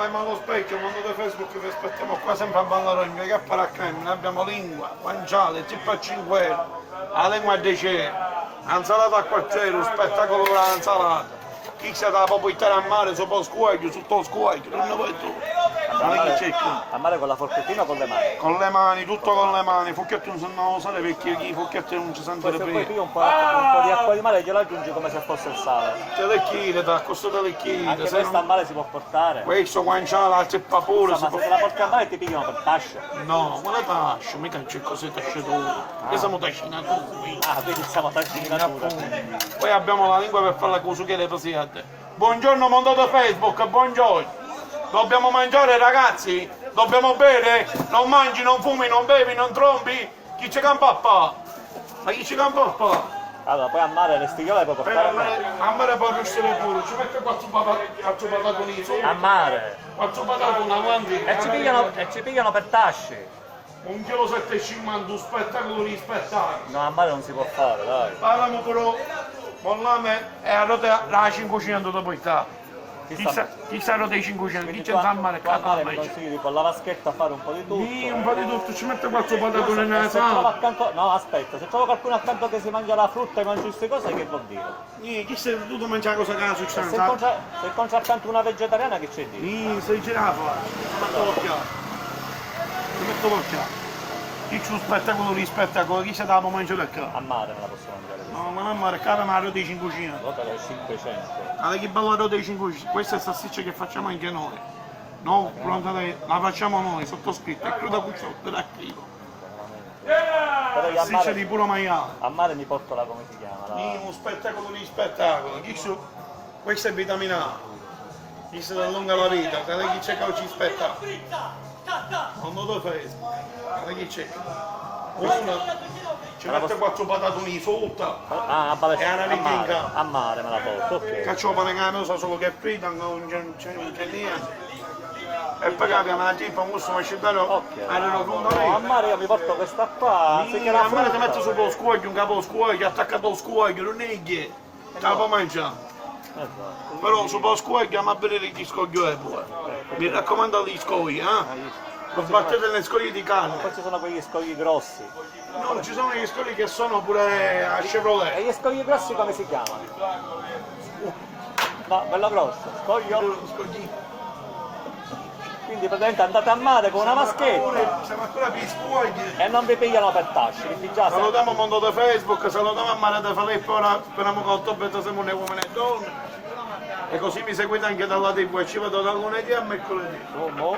ma allo specchio, quando da Facebook vi aspettiamo qua sempre a Ballarogno, che paracchemina, abbiamo lingua, guanciale, tipo a 5 euro, la lingua a 10 euro, insalata a 4 euro, spettacolo dell'insalata. Chi si da può buttare a mare sopra lo scuoio, sotto lo scuoio, non ne vuoi tu. Ma chi c'è qui? A mare con la forchettina o con le mani? Con le mani, tutto con le mani, Fucchietto non sanno usare perché i Fucchietti non ci sanno Poi se poi prima. pigli un po' di acqua di mare e glielo aggiungi come se fosse il sale. Telechile, da questo telechile. Anche questa a mare si può portare. Questo guanciale, la ceppa pure. Ma se te la porti a mare ti pigliano per tasce. No, quella tascia, mica c'è così tasciatura. Noi siamo tascinatori. Ah, quindi siamo tasci di natura. Poi abbiamo la lingua per fare la cosa che le possiate. Buongiorno mondo da Facebook, buongiorno. Dobbiamo mangiare ragazzi? Dobbiamo bere? Non mangi, non fumi, non bevi, non trombi? Chi ci campa qua? Ma chi ci campa qua? Allora, poi a mare le stigliole puoi portare A mare può riuscire pure, ci mette 4 patatoni sopra. a mare. 4 patatoni avanti. E ci pigliano per tasci. 1,750 kg, un spettacolo di spettacolo. No, a mare non si può fare, dai. Parliamo però, mollame e a rota la 500 dopo il tapo. Chi sa rota i 500, chi c'è a mare qua a mare mi capaccio. consigli con la vaschetta a fare un po' di tutto. Sì, un po' di tutto, ci mette 4 patatone nella Se trovo sala. accanto, no aspetta, se trovo qualcuno accanto che si mangia la frutta e mangia queste cose, che vuol dire? Chi sei tu mangiare cosa che Se succede? incontra accanto una vegetariana che c'è di? Sei girato, ti metto l'occhiato. Ti metto l'occhiato. Chi c'è un spettacolo di spettacolo, chi se la può mangiare qua? A mare me la posso mangiare. No, ma non è male, cara ma la rota dei 500. Rota del 500. Guarda che bella rota dei 500, questa è salsiccia che facciamo anche noi. No, pronta la facciamo noi, sottoscritto, è cruda cucciotto da chilo. Però io Salsiccia di puro maiale. a mare mi porto la come si chiama? Uno spettacolo di spettacolo. Questa è vitamina A. Chi si allunga la vita, guarda chi c'è che oggi spettacolo. Non lo Facebook, guarda chi c'è. Una ci mette 4 patatoni sotto. Ah, E una ritinca. a mare me la porto, ok. Caccio pane canosa solo che è fritta, non c'è niente. E poi capiamo la tipa, un gusto macedano, Ok. erano No, a fondamenti. mare io mi porto questa qua, anziché la A mare ti frutta. metto sopra lo scuoio, un capo lo scuoio, attaccato allo scuoio, non è che te la puoi mangiare. Esatto. Però sopra lo scuoio andiamo a bere gli scoglio e poi. Mi raccomando gli scogli, Non sbattete le scoglie di carne. Poi ci sono quegli scogli grossi. No, ci sono gli scogli che sono pure a Chevrolet. E gli scogli grossi come si chiamano? No, bello grosso, scoglio. Scogli. Quindi praticamente andate a mare con una maschetta Siamo ancora per gli scogli. e non vi pigliano per tasci, quindi già se... Salutiamo il mondo da Facebook, salutiamo a Mare da Filippo, ora speriamo che ottobre siamo un uomini e donne. E così mi seguite anche dalla TV e ci vedo da lunedì a mercoledì. Oh, mo.